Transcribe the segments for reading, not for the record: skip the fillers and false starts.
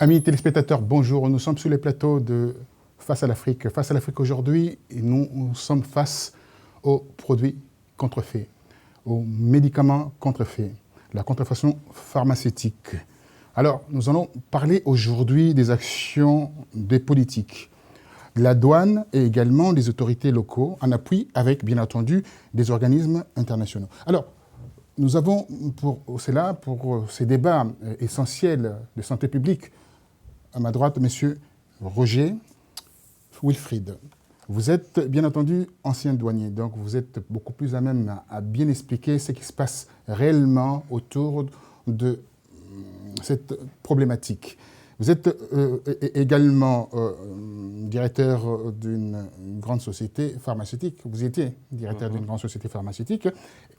Amis téléspectateurs, bonjour. Nous sommes sur les plateaux de Face à l'Afrique. Face à l'Afrique aujourd'hui, nous sommes face aux produits contrefaits, aux médicaments contrefaits, la contrefaçon pharmaceutique. Alors, nous allons parler aujourd'hui des actions des politiques, de la douane et également des autorités locaux, en appui avec, bien entendu, des organismes internationaux. Alors, nous avons pour ces débats essentiels de santé publique, à ma droite, M. Roger Wilfried. Vous êtes bien entendu ancien douanier, donc vous êtes beaucoup plus à même à bien expliquer ce qui se passe réellement autour de cette problématique. Vous êtes également directeur d'une grande société pharmaceutique. Vous étiez directeur d'une grande société pharmaceutique.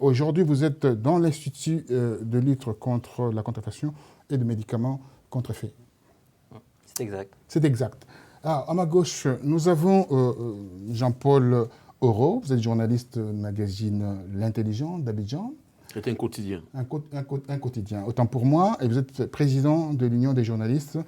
Aujourd'hui, vous êtes dans l'Institut de lutte contre la contrefaçon et de médicaments contrefaits. C'est exact. C'est exact. Ah, à ma gauche, nous avons Jean-Paul Auro. Vous êtes journaliste du magazine L'Intelligent d'Abidjan. C'est un quotidien. Un quotidien, autant pour moi. Et vous êtes président de l'Union des journalistes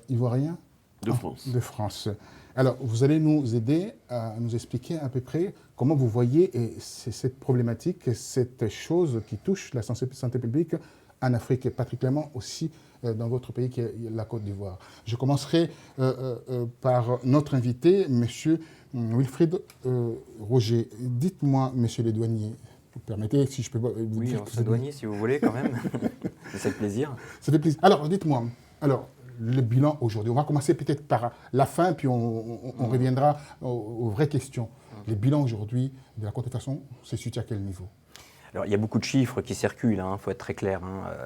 ivoiriens de France. De France. Alors, vous allez nous aider à nous expliquer à peu près comment vous voyez cette problématique, cette chose qui touche la santé publique en Afrique et particulièrement aussi dans votre pays qui est la Côte d'Ivoire. Je commencerai par notre invité, M. Wilfried Roger. Dites-moi, monsieur le douanier, vous permettez, si je peux vous dire... Oui, on se douanier si vous voulez quand même. C'est avec plaisir. Ça fait plaisir. Alors, dites-moi, le bilan aujourd'hui, on va commencer peut-être par la fin, puis on reviendra aux vraies questions. Le bilan aujourd'hui de la contrefaçon se situe à quel niveau ? Alors, il y a beaucoup de chiffres qui circulent, faut être très clair.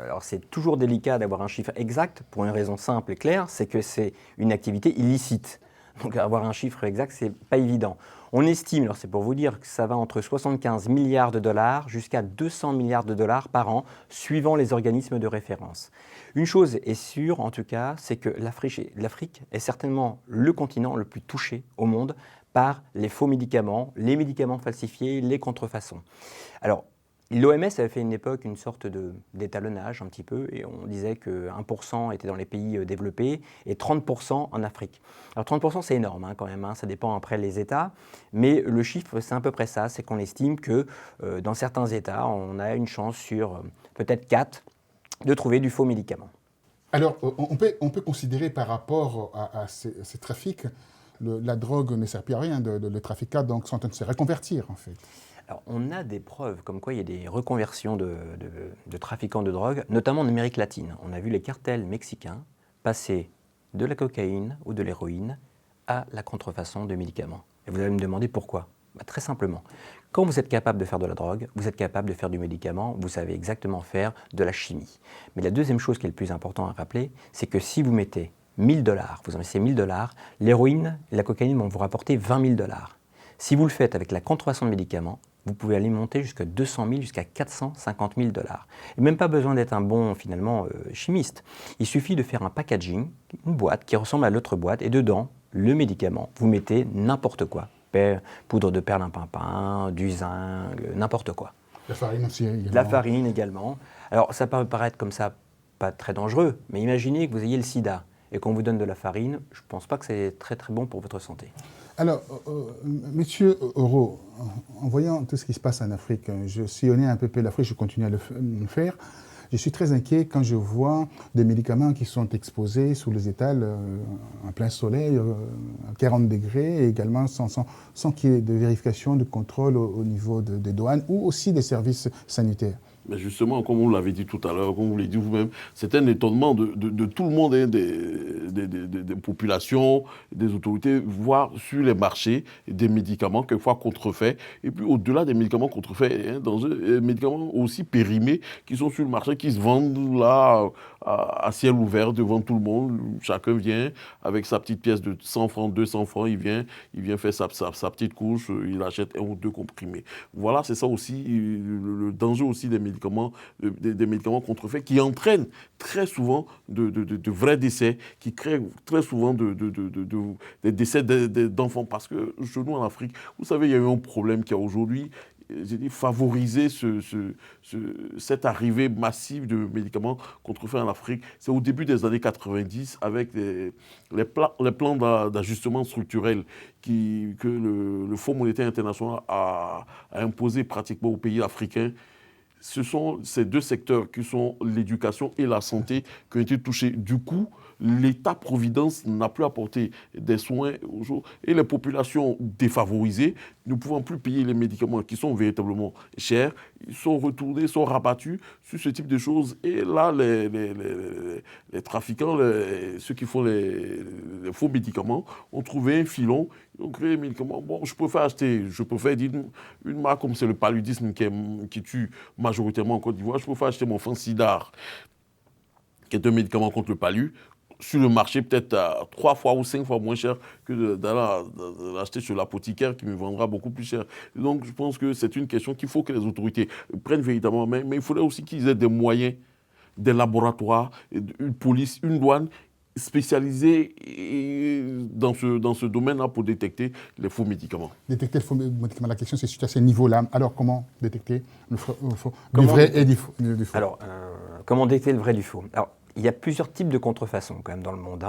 Alors, c'est toujours délicat d'avoir un chiffre exact pour une raison simple et claire, c'est que c'est une activité illicite. Donc, avoir un chiffre exact, c'est pas évident. On estime, alors c'est pour vous dire, que ça va entre 75 milliards de dollars jusqu'à 200 milliards de dollars par an, suivant les organismes de référence. Une chose est sûre, en tout cas, c'est que l'Afrique est certainement le continent le plus touché au monde par les faux médicaments, les médicaments falsifiés, les contrefaçons. Alors, l'OMS avait fait une époque une sorte d'étalonnage un petit peu et on disait que 1% était dans les pays développés et 30% en Afrique. Alors 30% c'est énorme quand même, ça dépend après les États, mais le chiffre c'est à peu près ça, c'est qu'on estime que dans certains États on a une chance sur peut-être 4 de trouver du faux médicament. Alors on peut considérer par rapport à ces trafics, la drogue ne sert plus à rien, le trafiquant donc sont en train de se reconvertir en fait. Alors, on a des preuves comme quoi il y a des reconversions de trafiquants de drogue, notamment en Amérique latine. On a vu les cartels mexicains passer de la cocaïne ou de l'héroïne à la contrefaçon de médicaments. Et vous allez me demander pourquoi ? Très simplement. Quand vous êtes capable de faire de la drogue, vous êtes capable de faire du médicament, vous savez exactement faire de la chimie. Mais la deuxième chose qui est le plus important à rappeler, c'est que si vous mettez 1 000 $, vous investissez 1 000 $, l'héroïne et la cocaïne vont vous rapporter 20 000 $. Si vous le faites avec la contrefaçon de médicaments, vous pouvez aller monter jusqu'à 200 000, jusqu'à 450 000 $. Et même pas besoin d'être un bon, finalement, chimiste. Il suffit de faire un packaging, une boîte qui ressemble à l'autre boîte, et dedans, le médicament, vous mettez n'importe quoi. Poudre de perlimpinpin, du zinc, n'importe quoi. La farine aussi également. La farine également. Alors, ça peut paraître comme ça pas très dangereux, mais imaginez que vous ayez le sida et qu'on vous donne de la farine, je ne pense pas que c'est très très bon pour votre santé. Alors, Monsieur Auro, en voyant tout ce qui se passe en Afrique, je sillonnais un peu l'Afrique, je continue à le faire. Je suis très inquiet quand je vois des médicaments qui sont exposés sous les étals en plein soleil, à 40 degrés, et également sans qu'il y ait de vérification, de contrôle au niveau des douanes ou aussi des services sanitaires. Mais justement, comme vous l'avez dit tout à l'heure, comme vous l'avez dit vous-même, c'est un étonnement de tout le monde, des populations, des autorités, voir sur les marchés des médicaments, quelquefois contrefaits, et puis au-delà des médicaments contrefaits, des médicaments aussi périmés qui sont sur le marché, qui se vendent là à ciel ouvert devant tout le monde. Chacun vient avec sa petite pièce de 100 francs, 200 francs, il vient faire sa petite couche, il achète 1 ou 2 comprimés. Voilà, c'est ça aussi, le danger aussi des médicaments contrefaits qui entraînent très souvent de vrais décès, qui créent très souvent des décès d'enfants. Parce que chez nous en Afrique, vous savez, il y a eu un problème qu'il y a aujourd'hui. favoriser cette arrivée massive de médicaments contrefaits en Afrique. C'est au début des années 90, avec les plans d'ajustement structurel que le Fonds monétaire international a imposé pratiquement aux pays africains. Ce sont ces deux secteurs qui sont l'éducation et la santé qui ont été touchés. Du coup, l'État-providence n'a plus apporté des soins aux gens. Et les populations défavorisées, ne pouvant plus payer les médicaments qui sont véritablement chers, ils sont retournés, sont rabattus sur ce type de choses. Et là, les trafiquants, ceux qui font les faux médicaments, ont trouvé un filon. Ils ont créé des médicaments. Bon, je préfère dire une marque comme c'est le paludisme qui tue majoritairement en Côte d'Ivoire. Je préfère acheter mon Fansidar, qui est un médicament contre le palu, sur le marché peut-être 3 fois ou 5 fois moins cher que d'aller l'acheter chez l'apothicaire qui me vendra beaucoup plus cher. Donc je pense que c'est une question qu'il faut que les autorités prennent véritablement en main, mais il faudrait aussi qu'ils aient des moyens, des laboratoires, une police, une douane spécialisée dans ce domaine-là pour détecter les faux médicaments. Détecter le faux médicament, la question c'est à ce niveau-là. Alors comment détecter le vrai et du faux? Alors, comment détecter le vrai du faux? Alors, il y a plusieurs types de contrefaçons quand même dans le monde.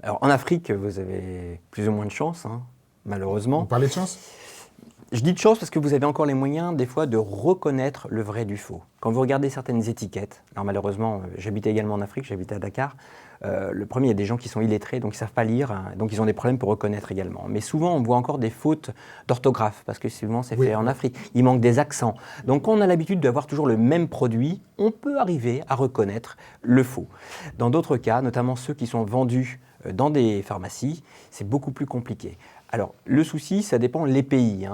Alors, en Afrique, vous avez plus ou moins de chance, malheureusement. Vous parlez de chance? Je dis de chance parce que vous avez encore les moyens, des fois, de reconnaître le vrai du faux. Quand vous regardez certaines étiquettes, alors malheureusement, j'habitais également en Afrique, j'habitais à Dakar, le premier, il y a des gens qui sont illettrés, donc ils ne savent pas lire, donc ils ont des problèmes pour reconnaître également. Mais souvent, on voit encore des fautes d'orthographe, parce que souvent, c'est fait en Afrique. Il manque des accents. Donc, quand on a l'habitude d'avoir toujours le même produit, on peut arriver à reconnaître le faux. Dans d'autres cas, notamment ceux qui sont vendus dans des pharmacies, c'est beaucoup plus compliqué. Alors, le souci, ça dépend des pays.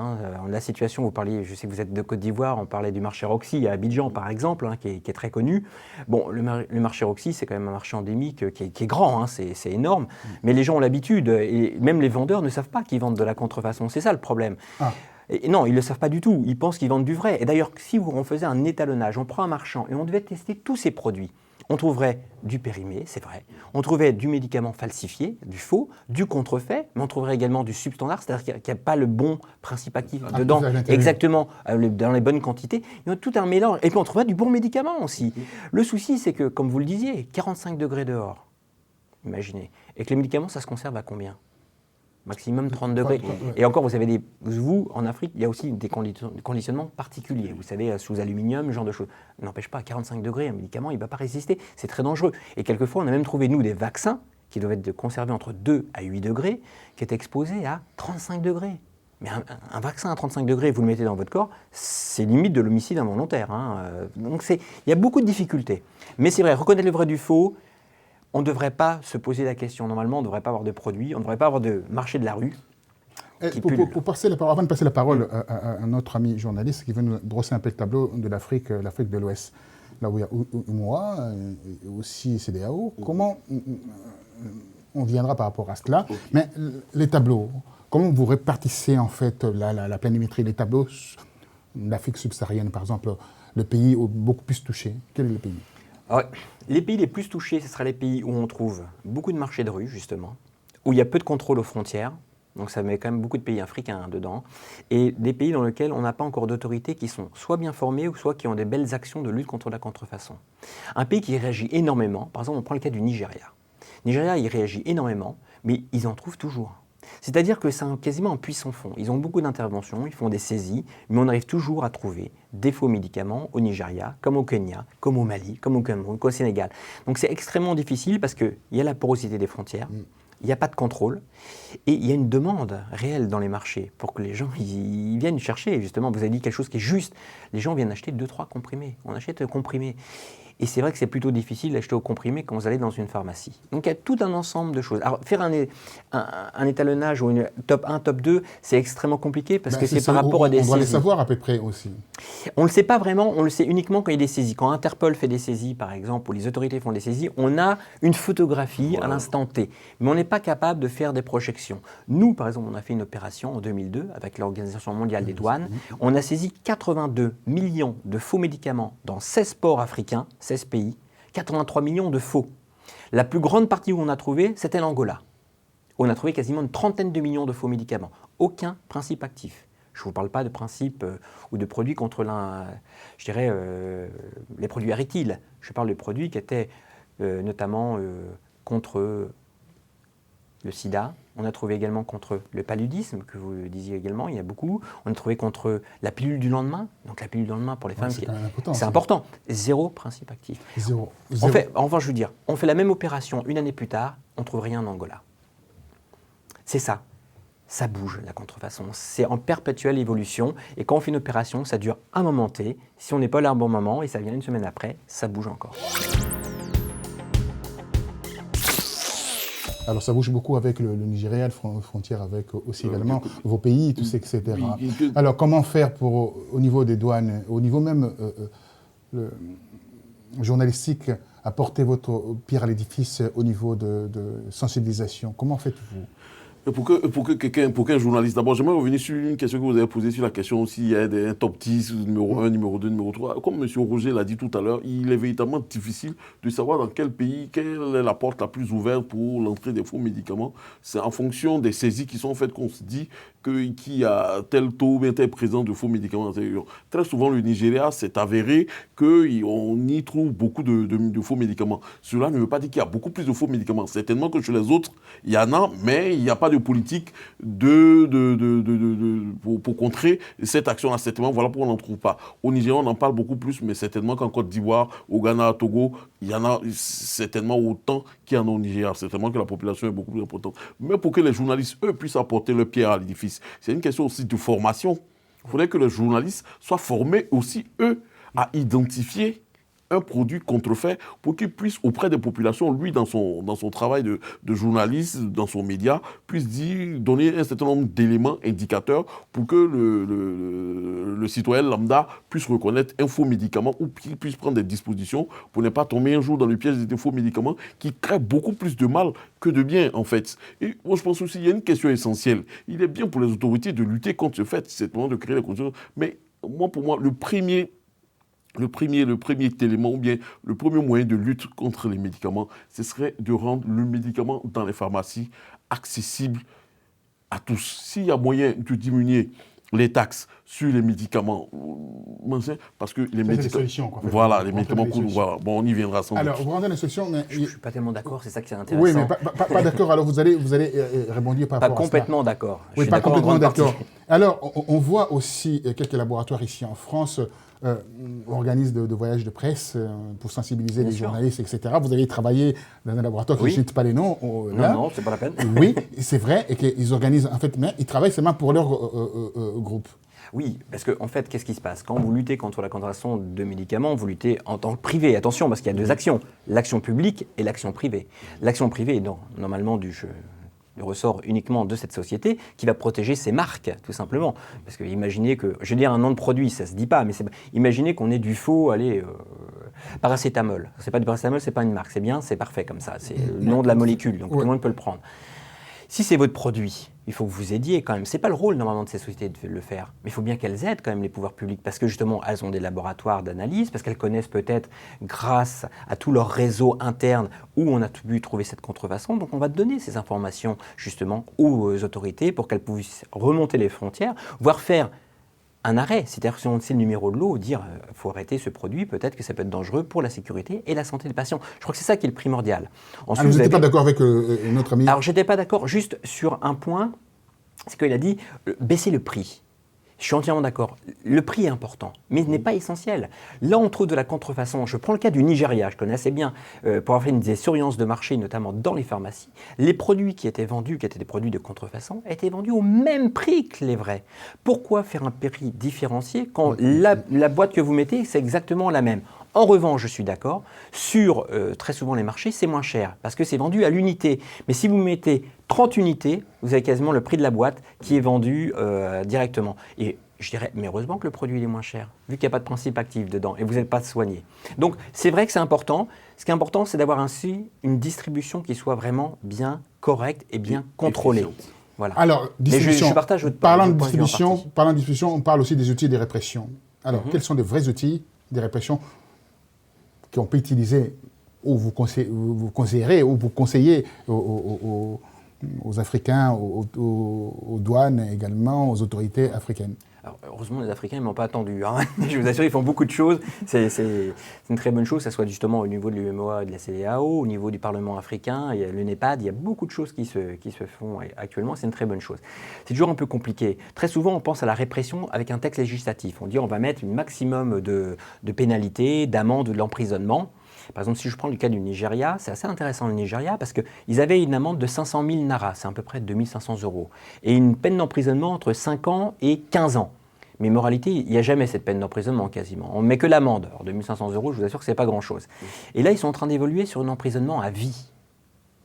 La situation, vous parliez, je sais que vous êtes de Côte d'Ivoire, on parlait du marché Roxy à Abidjan, par exemple, qui est très connu. Bon, le marché Roxy, c'est quand même un marché endémique qui est grand, c'est énorme, mais les gens ont l'habitude, et même les vendeurs ne savent pas qu'ils vendent de la contrefaçon. C'est ça le problème. Et non, ils ne le savent pas du tout. Ils pensent qu'ils vendent du vrai. Et d'ailleurs, si on faisait un étalonnage, on prend un marchand et on devait tester tous ses produits, on trouverait du périmé, c'est vrai. On trouverait du médicament falsifié, du faux, du contrefait, mais on trouverait également du substandard, c'est-à-dire qu'il n'y a pas le bon principe actif dedans, exactement, dans les bonnes quantités. Il y a tout un mélange. Et puis on trouverait du bon médicament aussi. Le souci, c'est que, comme vous le disiez, 45 degrés dehors, imaginez, et que les médicaments, ça se conserve à combien ? Maximum 30 degrés. Et encore, vous, en Afrique, il y a aussi des conditionnements particuliers. Vous savez, sous aluminium, ce genre de choses. N'empêche pas, à 45 degrés, un médicament, il ne va pas résister. C'est très dangereux. Et quelquefois, on a même trouvé, nous, des vaccins qui doivent être conservés entre 2 à 8 degrés, qui étaient exposés à 35 degrés. Mais un vaccin à 35 degrés, vous le mettez dans votre corps, c'est limite de l'homicide involontaire. Donc, il y a beaucoup de difficultés. Mais c'est vrai, reconnaître le vrai du faux, on ne devrait pas se poser la question. Normalement, on ne devrait pas avoir de produits, on ne devrait pas avoir de marché de la rue. Pour passer la parole, avant de passer la parole à notre ami journaliste qui veut nous brosser un peu le tableau de l'Afrique de l'Ouest, là où il y a UMOA et aussi CEDEAO, comment on viendra par rapport à cela? Mais les tableaux, comment vous répartissez en fait la planimétrie des tableaux? L'Afrique subsaharienne, par exemple, le pays beaucoup plus touché. Quel est le pays? Alors, les pays les plus touchés, ce seraient les pays où on trouve beaucoup de marchés de rue, justement, où il y a peu de contrôle aux frontières, donc ça met quand même beaucoup de pays africains dedans, et des pays dans lesquels on n'a pas encore d'autorités qui sont soit bien formées, ou soit qui ont des belles actions de lutte contre la contrefaçon. Un pays qui réagit énormément, par exemple, on prend le cas du Nigeria. Le Nigeria, il réagit énormément, mais ils en trouvent toujours. C'est-à-dire que c'est quasiment un puits sans fond. Ils ont beaucoup d'interventions, ils font des saisies, mais on arrive toujours à trouver des faux médicaments au Nigeria, comme au Kenya, comme au Mali, comme au Cameroun, comme au Sénégal. Donc c'est extrêmement difficile parce qu'il y a la porosité des frontières, il n'y a pas de contrôle, et il y a une demande réelle dans les marchés pour que les gens ils viennent chercher. Justement, vous avez dit quelque chose qui est juste. Les gens viennent acheter 2-3 comprimés. On achète comprimés. Et c'est vrai que c'est plutôt difficile d'acheter au comprimé quand vous allez dans une pharmacie. Donc il y a tout un ensemble de choses. Alors faire un étalonnage ou une top 1, top 2, c'est extrêmement compliqué parce que c'est par rapport à des saisies. On doit les savoir à peu près aussi. On ne le sait pas vraiment, on le sait uniquement quand il y a des saisies. Quand Interpol fait des saisies, par exemple, ou les autorités font des saisies, on a une photographie à l'instant T. Mais on n'est pas capable de faire des projections. Nous, par exemple, on a fait une opération en 2002 avec l'Organisation mondiale des douanes. On a saisi 82 millions de faux médicaments dans 16 ports africains, 16 pays, 83 millions de faux. La plus grande partie où on a trouvé, c'était l'Angola. On a trouvé quasiment une trentaine de millions de faux médicaments. Aucun principe actif. Je ne vous parle pas de principes ou de produits contre les produits aritiles. Je parle de produits qui étaient notamment contre le sida. On a trouvé également contre le paludisme, que vous disiez également, il y a beaucoup. On a trouvé contre la pilule du lendemain. Donc la pilule du lendemain pour les femmes, c'est important. 0 principe actif. Zéro. Enfin, je veux dire, on fait la même opération une année plus tard, on ne trouve rien en Angola. C'est ça. Ça bouge, la contrefaçon. C'est en perpétuelle évolution. Et quand on fait une opération, ça dure un moment T. Si on n'est pas là un bon moment et ça vient une semaine après, ça bouge encore. Alors ça bouge beaucoup avec le Nigeria, la frontière avec aussi également vos pays, tout ça, etc. Alors comment faire au niveau des douanes, au niveau même journalistique, apporter votre pierre à l'édifice au niveau de sensibilisation? Comment faites-vous? Pour qu'un journaliste, d'abord, j'aimerais revenir sur une question que vous avez posée, sur la question s'il y a un top 10, numéro 1, numéro 2, numéro 3. Comme M. Roger l'a dit tout à l'heure, il est véritablement difficile de savoir dans quel pays, quelle est la porte la plus ouverte pour l'entrée des faux médicaments. C'est en fonction des saisies qui sont faites qu'on se dit qu'il y a tel taux ou bien tel présent de faux médicaments dans cette région. Très souvent, le Nigeria s'est avéré qu'on y trouve beaucoup de faux médicaments. Cela ne veut pas dire qu'il y a beaucoup plus de faux médicaments. Certainement que chez les autres, il y en a, mais il n'y a pas de politique pour contrer cette action-là. Certainement, voilà pourquoi on n'en trouve pas. Au Nigeria, on en parle beaucoup plus, mais certainement qu'en Côte d'Ivoire, au Ghana, à Togo, il y en a certainement autant qu'il y en a au Nigeria. Certainement que la population est beaucoup plus importante. Mais pour que les journalistes, eux, puissent apporter leur pierre à l'édifice, c'est une question aussi de formation. Il faudrait que les journalistes soient formés aussi, eux, à identifier un produit contrefait pour qu'il puisse, auprès des populations, lui, dans son travail de journaliste, dans son média, puisse donner un certain nombre d'éléments indicateurs pour que le citoyen lambda puisse reconnaître un faux médicament ou qu'il puisse prendre des dispositions pour ne pas tomber un jour dans le piège des faux médicaments qui créent beaucoup plus de mal que de bien, en fait. Et moi, je pense aussi qu'il y a une question essentielle. Il est bien pour les autorités de lutter contre ce fait, c'est vraiment de créer les conditions. Mais pour moi, le premier élément ou bien le premier moyen de lutte contre les médicaments, ce serait de rendre le médicament dans les pharmacies accessible à tous. S'il y a moyen de diminuer les taxes sur les médicaments, parce que les médicaments... Voilà, les médicaments coûtent... Voilà. Bon, on y viendra sans doute. Alors, vous rendez la solution, mais... Je ne suis pas tellement d'accord, c'est ça qui est intéressant. Oui, mais pas d'accord. Alors, vous allez rebondir par rapport à ça. Pas complètement d'accord. Oui, pas complètement d'accord. Alors, on voit aussi quelques laboratoires ici en France organisent de voyages de presse pour sensibiliser les journalistes, etc. Vous avez travaillé dans un laboratoire qui ne cite pas les noms. Non, c'est pas la peine. Oui, c'est vrai, et qu'ils organisent, en fait, mais ils travaillent seulement pour leur groupe. Oui, parce qu'en fait, qu'est-ce qui se passe? Quand vous luttez contre la contrefaçon de médicaments, vous luttez en tant que privé. Attention, parce qu'il y a deux actions, l'action publique et l'action privée. L'action privée est normalement du ressort uniquement de cette société qui va protéger ses marques, tout simplement. Parce que imaginez que, je veux dire un nom de produit, ça se dit pas, mais imaginez qu'on ait du faux, paracétamol. C'est pas du paracétamol, c'est pas une marque, c'est bien, c'est parfait comme ça, c'est le nom de la molécule, donc tout le monde peut le prendre. Si c'est votre produit, il faut que vous aidiez quand même. C'est pas le rôle normalement de ces sociétés de le faire, mais il faut bien qu'elles aident quand même les pouvoirs publics parce que justement elles ont des laboratoires d'analyse, parce qu'elles connaissent peut-être grâce à tout leur réseau interne où on a pu trouver cette contrefaçon. Donc on va donner ces informations justement aux autorités pour qu'elles puissent remonter les frontières, voire faire un arrêt, c'est-à-dire si on sait le numéro de lot, dire il faut arrêter ce produit, peut-être que ça peut être dangereux pour la sécurité et la santé des patients. Je crois que c'est ça qui est le primordial. Ensuite, vous n'étiez pas d'accord avec notre ami? Alors, je n'étais pas d'accord juste sur un point, c'est qu'il a dit baisser le prix. Je suis entièrement d'accord. Le prix est important, mais ce n'est pas essentiel. Là, on trouve de la contrefaçon. Je prends le cas du Nigeria, je connais assez bien, pour avoir fait des surveillances de marché, notamment dans les pharmacies. Les produits qui étaient vendus, qui étaient des produits de contrefaçon, étaient vendus au même prix que les vrais. Pourquoi faire un prix différencié quand la boîte que vous mettez, c'est exactement la même? En revanche, je suis d'accord, sur très souvent les marchés, c'est moins cher, parce que c'est vendu à l'unité. Mais si vous mettez 30 unités, vous avez quasiment le prix de la boîte qui est vendu directement. Et je dirais, mais heureusement que le produit est moins cher, vu qu'il n'y a pas de principe actif dedans, et vous n'êtes pas soigné. Donc, c'est vrai que c'est important. Ce qui est important, c'est d'avoir ainsi une distribution qui soit vraiment bien correcte et bien contrôlée. Voilà. Alors, distribution. Je partage votre parlant de distribution, on parle aussi des outils de répression. Alors, quels sont les vrais outils de répression qu'on peut utiliser ou vous conseillerez ou vous conseillez aux aux Africains, aux douanes également, aux autorités africaines. Alors, heureusement, les Africains ne m'ont pas attendu. Hein. Je vous assure, ils font beaucoup de choses. C'est une très bonne chose, que ce soit justement au niveau de l'UEMOA et de la CEDEAO, au niveau du Parlement africain, il y a le NEPAD, il y a beaucoup de choses qui se font actuellement. C'est une très bonne chose. C'est toujours un peu compliqué. Très souvent, on pense à la répression avec un texte législatif. On dit on va mettre un maximum de pénalités, d'amendes ou de l'emprisonnement. Par exemple, si je prends le cas du Nigeria, c'est assez intéressant le Nigeria parce qu'ils avaient une amende de 500 000 naira, c'est à peu près 2 500 €, et une peine d'emprisonnement entre 5 ans et 15 ans. Mais moralité, il n'y a jamais cette peine d'emprisonnement quasiment. On ne met que l'amende. Alors 2 500 €, je vous assure que ce n'est pas grand-chose. Et là, ils sont en train d'évoluer sur un emprisonnement à vie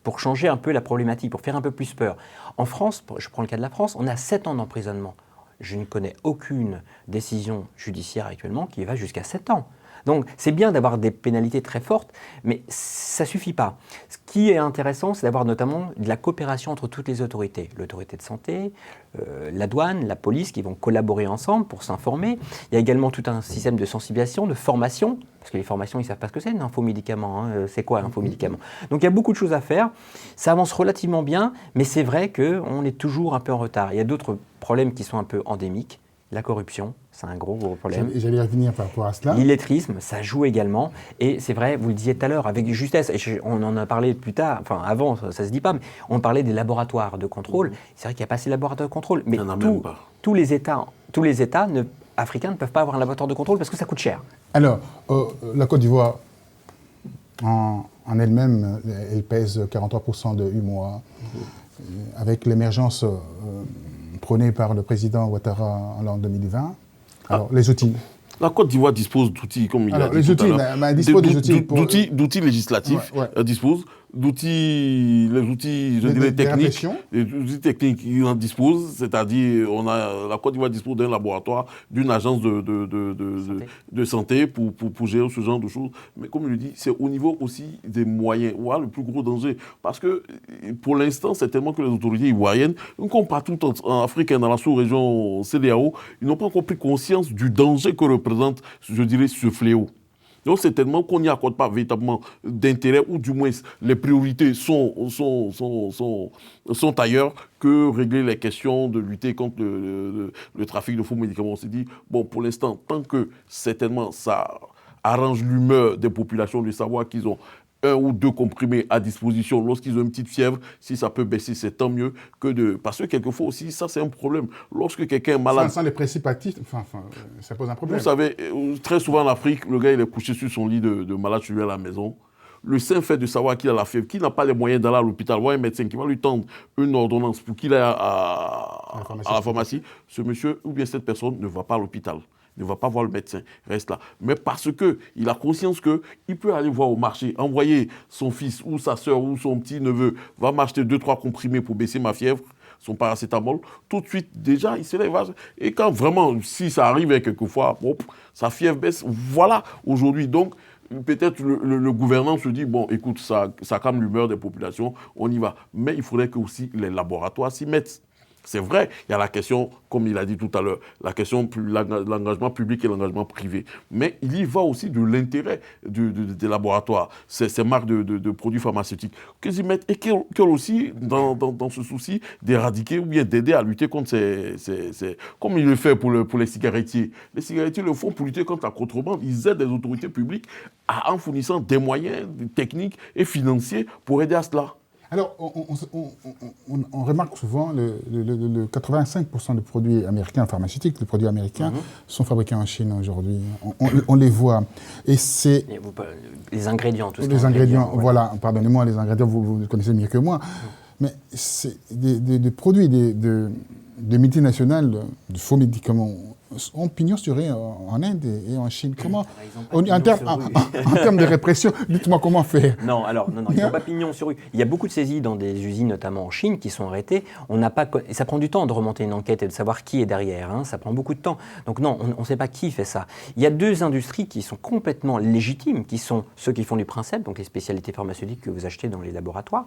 pour changer un peu la problématique, pour faire un peu plus peur. En France, je prends le cas de la France, on a 7 ans d'emprisonnement. Je ne connais aucune décision judiciaire actuellement qui va jusqu'à 7 ans. Donc c'est bien d'avoir des pénalités très fortes, mais ça ne suffit pas. Ce qui est intéressant, c'est d'avoir notamment de la coopération entre toutes les autorités. L'autorité de santé, la douane, la police qui vont collaborer ensemble pour s'informer. Il y a également tout un système de sensibilisation, de formation, parce que les formations, ils ne savent pas ce que c'est, un infomédicament. C'est quoi un infomédicament? Donc il y a beaucoup de choses à faire. Ça avance relativement bien, mais c'est vrai qu'on est toujours un peu en retard. Il y a d'autres problèmes qui sont un peu endémiques. La corruption, c'est un gros problème. J'allais revenir par rapport à cela. L'illettrisme, ça joue également. Et c'est vrai, vous le disiez tout à l'heure, avec justesse, et on en a parlé plus tard, enfin avant, ça ne se dit pas, mais on parlait des laboratoires de contrôle. C'est vrai qu'il n'y a pas assez de laboratoires de contrôle. Mais tous les États africains ne peuvent pas avoir un laboratoire de contrôle parce que ça coûte cher. Alors, la Côte d'Ivoire, en elle-même, elle pèse 43% de UEMOA. Avec l'émergence prônée par le président Ouattara en l'an 2020. Alors, les outils. La Côte d'Ivoire dispose d'outils, comme il a dit les tout à outils, l'heure. dispose des outils D'outils législatifs, dispose d'outils, les outils, je dirais, techniques. Les outils techniques, ils en disposent, c'est-à-dire, la Côte d'Ivoire dispose d'un laboratoire, d'une agence de santé pour gérer ce genre de choses. Mais comme je le dis, c'est au niveau aussi des moyens. Voilà le plus gros danger. Parce que, pour l'instant, c'est tellement que les autorités ivoiriennes, comme partout en Afrique et dans la sous-région CEDEAO, ils n'ont pas encore pris conscience du danger que représente, je dirais, ce fléau. Donc c'est tellement qu'on n'y accorde pas véritablement d'intérêt, ou du moins les priorités sont ailleurs que régler les questions de lutter contre le trafic de faux médicaments. On s'est dit, bon, pour l'instant, tant que certainement ça arrange l'humeur des populations de savoir qu'ils ont 1 ou 2 comprimés à disposition lorsqu'ils ont une petite fièvre, si ça peut baisser, c'est tant mieux que de... Parce que quelquefois aussi, ça c'est un problème. Lorsque quelqu'un est malade... Sans les principes actifs, ça pose un problème. Vous savez, très souvent en Afrique, le gars il est couché sur son lit de malade chez lui à la maison. Le simple fait de savoir qu'il a la fièvre, qu'il n'a pas les moyens d'aller à l'hôpital, voir un médecin qui va lui tendre une ordonnance pour qu'il aille à la pharmacie, ce monsieur ou bien cette personne ne va pas à l'hôpital. Ne va pas voir le médecin, reste là. Mais parce qu'il a conscience qu'il peut aller voir au marché, envoyer son fils ou sa soeur ou son petit-neveu, va m'acheter 2-3 comprimés pour baisser ma fièvre, son paracétamol, tout de suite, déjà, il se lève. Et quand vraiment, si ça arrive quelquefois, sa fièvre baisse, voilà, aujourd'hui. Donc, peut-être le gouvernement se dit, bon, écoute, ça calme l'humeur des populations, on y va. Mais il faudrait que aussi les laboratoires s'y mettent. C'est vrai, il y a la question, comme il a dit tout à l'heure, la question de l'engagement public et l'engagement privé. Mais il y va aussi de l'intérêt des laboratoires, ces marques de produits pharmaceutiques, qu'ils y mettent et qu'ils aussi, dans ce souci, d'éradiquer ou bien d'aider à lutter contre ces comme il le fait pour les cigarettiers. Les cigarettiers le font pour lutter contre la contrebande. Ils aident les autorités publiques en fournissant des moyens techniques et financiers pour aider à cela. Alors, on remarque souvent le 85% des produits américains pharmaceutiques, les produits américains, sont fabriqués en Chine aujourd'hui. On les voit. Et c'est... Les ingrédients, tout ça. Les ingrédients, voilà. Pardonnez-moi, les ingrédients, vous les connaissez mieux que moi. Mais c'est des produits de multinationales, de faux médicaments, ont pignon sur rue en Inde et en Chine. Comment, en termes de répression, dites-moi comment faire. Non, ils n'ont pas pignon sur rue. Il y a beaucoup de saisies dans des usines, notamment en Chine, qui sont arrêtées. Ça prend du temps de remonter une enquête et de savoir qui est derrière. Ça prend beaucoup de temps. Donc non, on ne sait pas qui fait ça. Il y a 2 industries qui sont complètement légitimes, qui sont ceux qui font du princeps, donc les spécialités pharmaceutiques que vous achetez dans les laboratoires.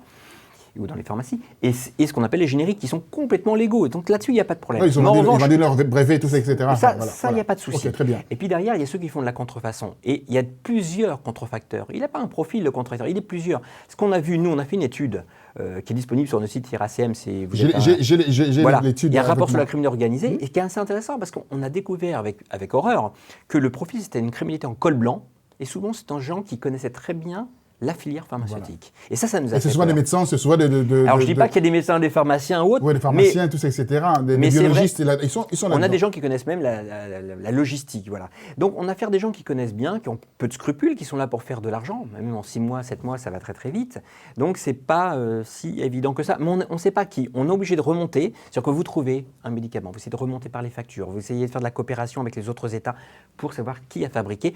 ou dans les pharmacies, et ce qu'on appelle les génériques qui sont complètement légaux. Et donc là-dessus, il n'y a pas de problème. Oui, ils ont vendu leur brevet, tout ça, etc. Ça, il n'y a pas de souci. Okay, très bien. Et puis derrière, il y a ceux qui font de la contrefaçon. Et il y a plusieurs contrefacteurs. Il n'a pas un profil, le contrefacteur, il est plusieurs. Ce qu'on a vu, nous, on a fait une étude qui est disponible sur notre site IRACM. J'ai l'étude. Il y a un rapport sur la criminalité organisée, et qui est assez intéressant parce qu'on a découvert avec horreur que le profil, c'était une criminalité en col blanc. Et souvent, c'est un gens qui connaissaient très bien la filière pharmaceutique. Et ça nous a fait c'est souvent peur. des médecins, c'est souvent Alors, je ne dis pas qu'il y a des médecins, des pharmaciens ou autres. Oui, des pharmaciens, tout ça, etc. Des biologistes, ils sont là-dedans. On a des gens qui connaissent même la logistique. Voilà. Donc, on a affaire à des gens qui connaissent bien, qui ont peu de scrupules, qui sont là pour faire de l'argent. Même en 6 mois, 7 mois, ça va très très vite. Donc, ce n'est pas si évident que ça. Mais on ne sait pas qui. On est obligé de remonter. C'est-à-dire que vous trouvez un médicament, vous essayez de remonter par les factures, vous essayez de faire de la coopération avec les autres États pour savoir qui a fabriqué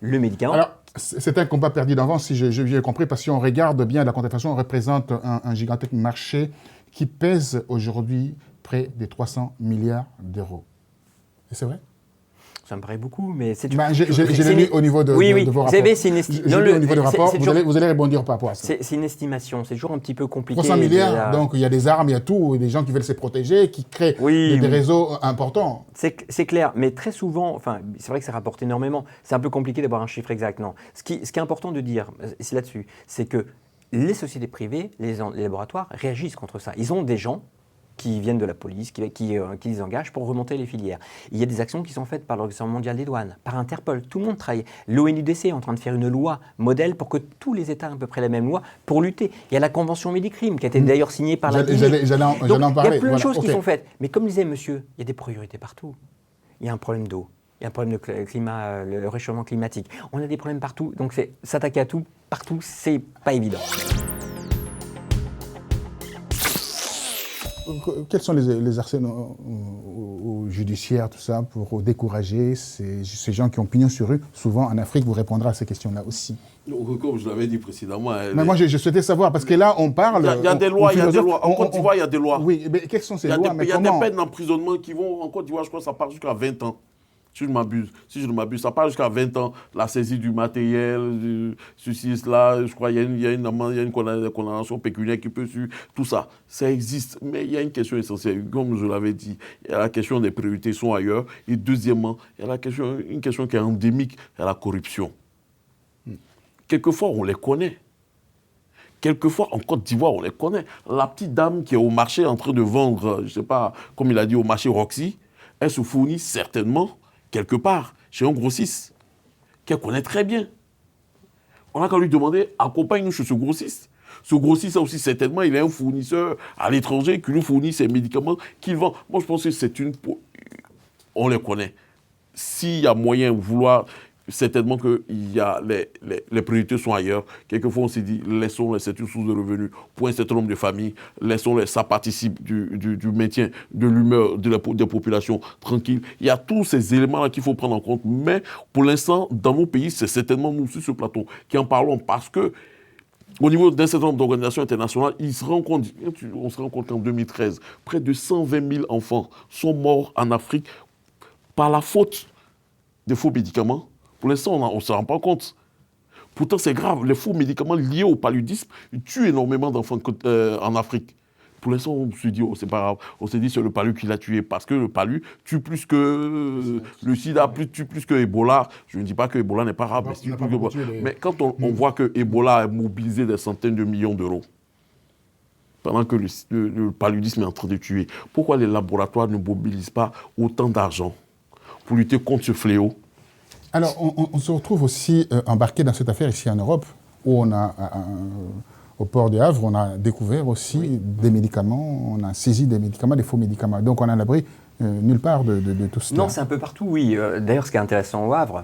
le médicament. Alors, c'est un combat perdu d'avance, si j'ai compris, parce qu'on regarde bien, la contrefaçon représente un gigantesque marché qui pèse aujourd'hui près de 300 milliards d'euros. Et c'est vrai? Ça me paraît beaucoup, mais c'est... Je l'ai mis au niveau de vos rapports. Vous savez, c'est une estimation. Au niveau des rapports, vous allez rebondir par rapport à ça. C'est une estimation, c'est toujours un petit peu compliqué. 300 milliards, donc il y a des armes, il y a tout, et des gens qui veulent se protéger, qui créent des réseaux importants. C'est clair, mais très souvent, enfin, c'est vrai que ça rapporte énormément. C'est un peu compliqué d'avoir un chiffre exact, non. Ce qui est important de dire, c'est là-dessus, c'est que les sociétés privées, les laboratoires réagissent contre ça. Ils ont des gens qui viennent de la police, qui les engagent pour remonter les filières. Il y a des actions qui sont faites par l'Organisation mondiale des douanes, par Interpol, tout le monde travaille. L'ONUDC est en train de faire une loi modèle pour que tous les États aient à peu près la même loi pour lutter. Il y a la Convention Médicrime qui a été d'ailleurs signée par la J'allais en parler. Il y a plein de choses qui sont faites. Mais comme disait monsieur, il y a des priorités partout. Il y a un problème d'eau, il y a un problème de climat, le réchauffement climatique. On a des problèmes partout, donc s'attaquer à tout, partout, c'est pas évident. Quels sont les arsenaux judiciaires, tout ça, pour décourager ces gens qui ont pignon sur rue? Souvent, en Afrique, vous répondrez à ces questions-là aussi. Comme je l'avais dit précédemment... Mais moi, je souhaitais savoir, parce que là, on parle... Il y a des lois, il y a des lois. En Côte d'Ivoire, il y a des lois. Oui, mais quelles sont ces lois? Il y a des peines d'emprisonnement qui vont... En Côte d'Ivoire, je crois que ça part jusqu'à 20 ans. Si je ne m'abuse, ça part jusqu'à 20 ans, la saisie du matériel, ceci, cela, je crois qu'il y a une condamnation pécuniaire qui peut suivre, tout ça, ça existe. Mais il y a une question essentielle, comme je l'avais dit, il y a la question des priorités sont ailleurs, et deuxièmement, il y a une question qui est endémique, il y a la corruption. Quelquefois, on les connaît. Quelquefois, en Côte d'Ivoire, on les connaît. La petite dame qui est au marché en train de vendre, je ne sais pas, comme il a dit, au marché Roxy, elle se fournit certainement quelque part, chez un grossiste, qu'elle connaît très bien. On n'a qu'à lui demander, accompagne-nous chez ce grossiste. Ce grossiste aussi, certainement, il est un fournisseur à l'étranger qui nous fournit ces médicaments qu'il vend. Moi, je pense que c'est on les connaît. S'il y a moyen de vouloir... Certainement que les priorités sont ailleurs. Quelquefois, on s'est dit, laissons-les, c'est une source de revenus pour un certain nombre de familles. Laissons-les, ça participe du maintien de l'humeur des populations tranquilles. Il y a tous ces éléments-là qu'il faut prendre en compte. Mais pour l'instant, dans nos pays, c'est certainement nous, sur ce plateau, qui en parlons parce que au niveau d'un certain nombre d'organisations internationales, on se rend compte qu'en 2013, près de 120 000 enfants sont morts en Afrique par la faute des faux médicaments. Pour l'instant, on ne se rend pas compte. Pourtant, c'est grave. Les faux médicaments liés au paludisme tuent énormément d'enfants en Afrique. Pour l'instant, on se dit, oh, c'est pas grave. On s'est dit, c'est le palu qui l'a tué. Parce que le palu tue plus que le sida, tue plus que Ebola. Je ne dis pas que Ebola n'est pas grave, mais tue plus que Ebola. Mais quand on voit que Ebola a mobilisé des centaines de millions d'euros, pendant que le paludisme est en train de tuer, pourquoi les laboratoires ne mobilisent pas autant d'argent pour lutter contre ce fléau? Alors, on se retrouve aussi embarqué dans cette affaire ici en Europe, où on a, au port de Havre, on a découvert aussi des médicaments, on a saisi des médicaments, des faux médicaments. Donc, on a à l'abri nulle part de tout cela. Non, c'est un peu partout, oui. D'ailleurs, ce qui est intéressant au Havre,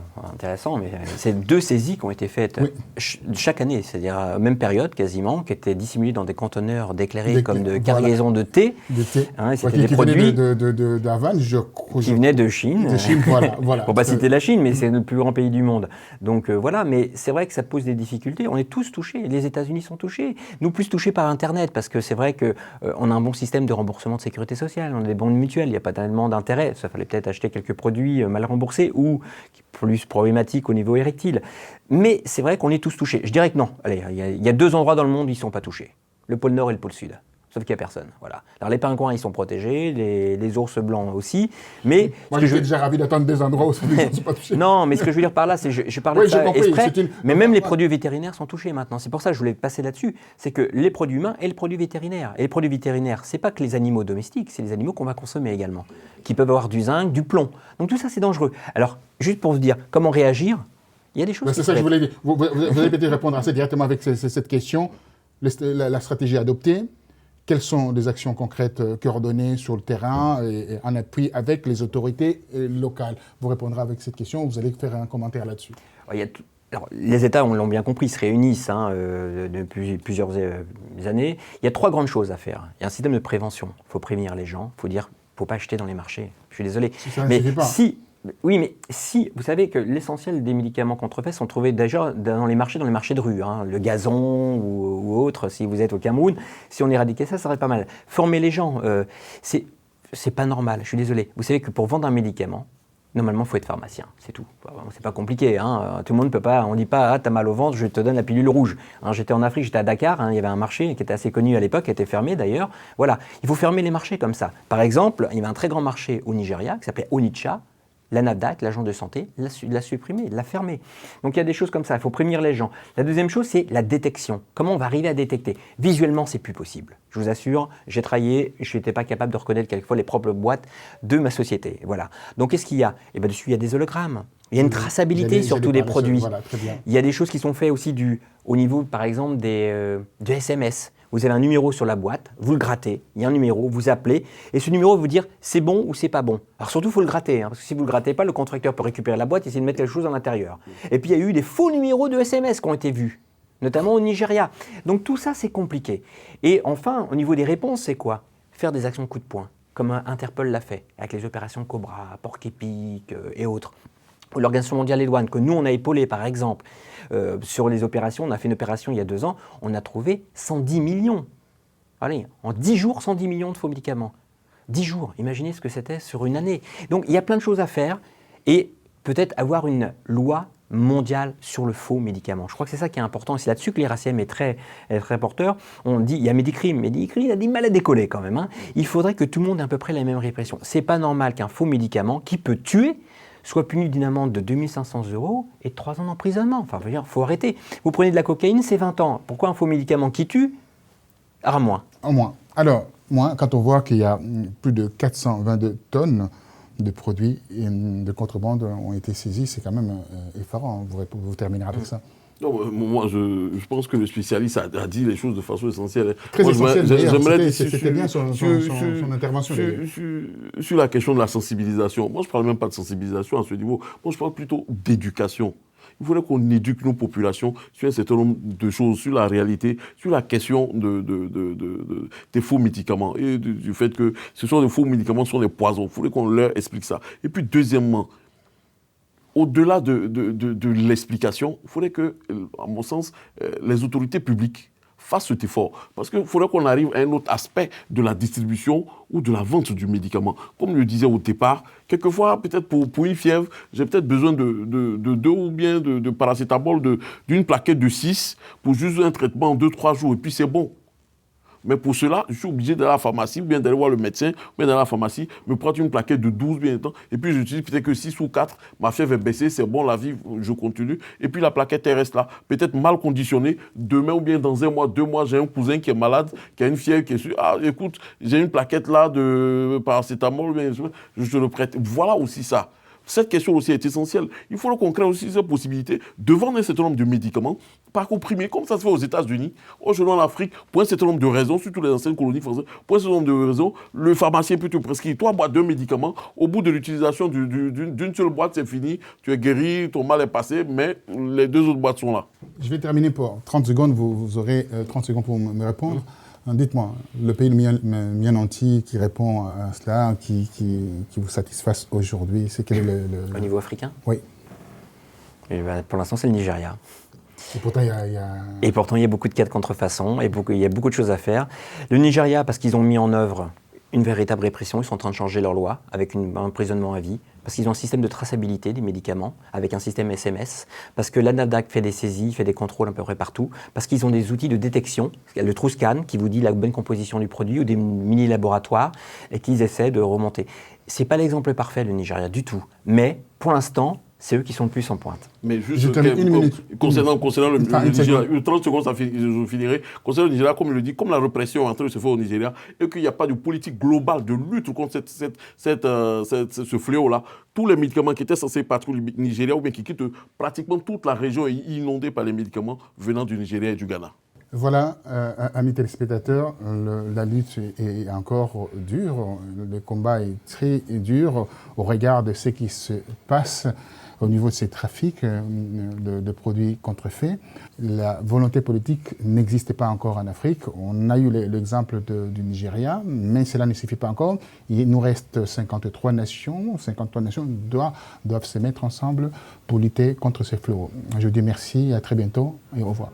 mais c'est 2 saisies qui ont été faites chaque année, c'est-à-dire même période quasiment, qui étaient dissimulées dans des conteneurs déclarés comme de cargaison de thé. C'était des produits d'Havane, qui venaient de Chine. De Chine, voilà. Pour ne pas citer la Chine, mais c'est le plus grand pays du monde. Donc voilà, mais c'est vrai que ça pose des difficultés. On est tous touchés. Les États-Unis sont touchés. Nous, plus touchés par Internet, parce que c'est vrai qu'on a un bon système de remboursement de sécurité sociale. On a des bons mutuelles, il n'y a pas d'intérêt. Ça fallait peut-être acheter quelques produits mal remboursés ou plus problématiques au niveau érectile. Mais c'est vrai qu'on est tous touchés. Je dirais que non. Allez, il y a 2 endroits dans le monde où ils ne sont pas touchés. le pôle Nord et le pôle Sud. Sauf qu'il n'y a personne. Voilà. Alors les pingouins, ils sont protégés, les ours blancs aussi. Mais moi, j'étais déjà ravi d'attendre des endroits où les ours ne sont pas touchés. Non, mais ce que je veux dire par là, c'est je parle de ça exprès, mais même les produits vétérinaires sont touchés maintenant. C'est pour ça que je voulais passer là-dessus. C'est que les produits humains et les produits vétérinaires. Et les produits vétérinaires, c'est pas que les animaux domestiques, c'est les animaux qu'on va consommer également, qui peuvent avoir du zinc, du plomb. Donc tout ça, c'est dangereux. Alors, juste pour vous dire comment réagir, il y a des choses. C'est ça que je voulais dire. Vous allez peut-être répondre assez directement avec cette question. La stratégie adoptée. Quelles sont des actions concrètes coordonnées sur le terrain et en appui avec les autorités locales? Vous répondrez avec cette question, vous allez faire un commentaire là-dessus. Alors, les États, on l'a bien compris, se réunissent depuis plusieurs années. Il y a 3 grandes choses à faire. Il y a un système de prévention. Il faut prévenir les gens. Il faut dire, il ne faut pas acheter dans les marchés. Je suis désolé. Mais oui, mais si, vous savez que l'essentiel des médicaments contrefaits sont trouvés déjà dans les marchés de rue, le gazon ou autre, si vous êtes au Cameroun, si on éradiquait ça serait pas mal. Former les gens, c'est pas normal, je suis désolé. Vous savez que pour vendre un médicament, normalement, il faut être pharmacien, c'est tout. C'est pas compliqué, tout le monde ne peut pas, on ne dit pas, t'as mal au ventre, je te donne la pilule rouge. J'étais en Afrique, j'étais à Dakar, il y avait un marché qui était assez connu à l'époque, qui était fermé d'ailleurs. Voilà, il faut fermer les marchés comme ça. Par exemple, il y avait un très grand marché au Nigeria qui s'appelait Onitsha. La NAFDAC, l'agent de santé, l'a supprimé, l'a fermé. Donc il y a des choses comme ça, il faut prévenir les gens. La deuxième chose, c'est la détection. Comment on va arriver à détecter? Visuellement, c'est plus possible. Je vous assure, j'ai travaillé, je n'étais pas capable de reconnaître quelquefois les propres boîtes de ma société. Voilà. Donc qu'est-ce qu'il y a? Et bien dessus, il y a des hologrammes. Il y a une traçabilité sur tous les produits. Voilà, très bien. Il y a des choses qui sont faites aussi au niveau, par exemple, de SMS. Vous avez un numéro sur la boîte, vous le grattez, il y a un numéro, vous appelez, et ce numéro va vous dire c'est bon ou c'est pas bon. Alors surtout, il faut le gratter, parce que si vous ne le grattez pas, le contracteur peut récupérer la boîte et essayer de mettre quelque chose à l'intérieur. Et puis il y a eu des faux numéros de SMS qui ont été vus, notamment au Nigeria. Donc tout ça, c'est compliqué. Et enfin, au niveau des réponses, c'est quoi? Faire des actions coup de poing, comme Interpol l'a fait, avec les opérations Cobra, Porc-Épic et autres. L'Organisation mondiale des douanes, que nous, on a épaulé, par exemple, sur les opérations. On a fait une opération il y a 2 ans, on a trouvé 110 millions. Allez, en 10 jours, 110 millions de faux médicaments. 10 jours, imaginez ce que c'était sur une année. Donc, il y a plein de choses à faire et peut-être avoir une loi mondiale sur le faux médicament. Je crois que c'est ça qui est important. C'est là-dessus que l'IRACM est très porteur. On dit, il y a Médicrime. Médicrime a du mal à décoller quand même. Il faudrait que tout le monde ait à peu près la même répression. C'est pas normal qu'un faux médicament qui peut tuer soit puni d'une amende de 2 500 € et de 3 ans d'emprisonnement. Enfin, il faut arrêter. Vous prenez de la cocaïne, c'est 20 ans. Pourquoi un faux médicament qui tue? À moins. En moins. Alors, quand on voit qu'il y a plus de 422 tonnes de produits de contrebande ont été saisis, c'est quand même effarant. Vous terminerez avec ça. Non, moi, je pense que le spécialiste a dit les choses de façon essentielle. Très essentielle, j'aimerais c'était bien son intervention. Sur la question de la sensibilisation, moi je ne parle même pas de sensibilisation à ce niveau, moi je parle plutôt d'éducation. Il faudrait qu'on éduque nos populations sur un certain nombre de choses, sur la réalité, sur la question des faux médicaments et du fait que ce sont des faux médicaments, ce sont des poisons. Il faudrait qu'on leur explique ça. Et puis deuxièmement, au-delà de l'explication, il faudrait que, à mon sens, les autorités publiques fassent cet effort. Parce qu'il faudrait qu'on arrive à un autre aspect de la distribution ou de la vente du médicament. Comme je le disais au départ, quelquefois, peut-être pour une fièvre, j'ai peut-être besoin de 2 ou bien de paracétamol, d'une plaquette de 6 pour juste un traitement en 2-3 jours, et puis c'est bon. Mais pour cela, je suis obligé d'aller à la pharmacie, ou bien d'aller voir le médecin, ou bien d'aller à la pharmacie, me prendre une plaquette de 12 bien temps, et puis j'utilise peut-être que 6 ou 4, ma fièvre est baissée, c'est bon, la vie, je continue, et puis la plaquette, elle reste là, peut-être mal conditionnée, demain ou bien dans 1 mois, 2 mois, j'ai un cousin qui est malade, qui a une fièvre, qui est sûr, ah écoute, j'ai une plaquette là de paracétamol, bien, je te le prête. Voilà aussi ça. Cette question aussi est essentielle. Il faut qu'on crée aussi cette possibilité de vendre un certain nombre de médicaments par comprimé, comme ça se fait aux États-Unis, aujourd'hui en Afrique, pour un certain nombre de raisons, surtout les anciennes colonies françaises, pour un certain nombre de raisons, le pharmacien peut te prescrire 3 boîtes de médicaments. Au bout de l'utilisation d'une seule boîte, c'est fini, tu es guéri, ton mal est passé, mais les 2 autres boîtes sont là. Je vais terminer pour 30 secondes, vous aurez 30 secondes pour me répondre. Dites-moi, le pays de Miananti qui répond à cela, qui vous satisfasse aujourd'hui, c'est quel est le... Au niveau africain? Oui. Et ben, pour l'instant, c'est le Nigeria. Et pourtant, Et pourtant, il y a beaucoup de cas de contrefaçon, et il y a beaucoup de choses à faire. Le Nigeria, parce qu'ils ont mis en œuvre une véritable répression. Ils sont en train de changer leur loi avec un emprisonnement à vie, parce qu'ils ont un système de traçabilité des médicaments, avec un système SMS, parce que l'ANADAC fait des saisies, fait des contrôles à peu près partout, parce qu'ils ont des outils de détection, le TrueScan qui vous dit la bonne composition du produit, ou des mini-laboratoires, et qu'ils essaient de remonter. Ce n'est pas l'exemple parfait, le Nigeria, du tout. Mais, pour l'instant, c'est eux qui sont le plus en pointe. Mais juste concernant le Nigeria, 30 secondes, je finirai. Concernant le Nigeria, comme je le dis, comme la répression est en train de se faire au Nigeria, et qu'il n'y a pas de politique globale de lutte contre ce fléau-là, tous les médicaments qui étaient censés partir du Nigeria, ou bien qui quittent pratiquement toute la région est inondée par les médicaments venant du Nigeria et du Ghana. Voilà, amis téléspectateurs, la lutte est encore dure, le combat est très dur au regard de ce qui se passe au niveau de ces trafics de produits contrefaits. La volonté politique n'existe pas encore en Afrique. On a eu l'exemple du Nigeria, mais cela ne suffit pas encore. Il nous reste 53 nations. 53 nations doivent se mettre ensemble pour lutter contre ces fléaux. Je vous dis merci, à très bientôt et au revoir.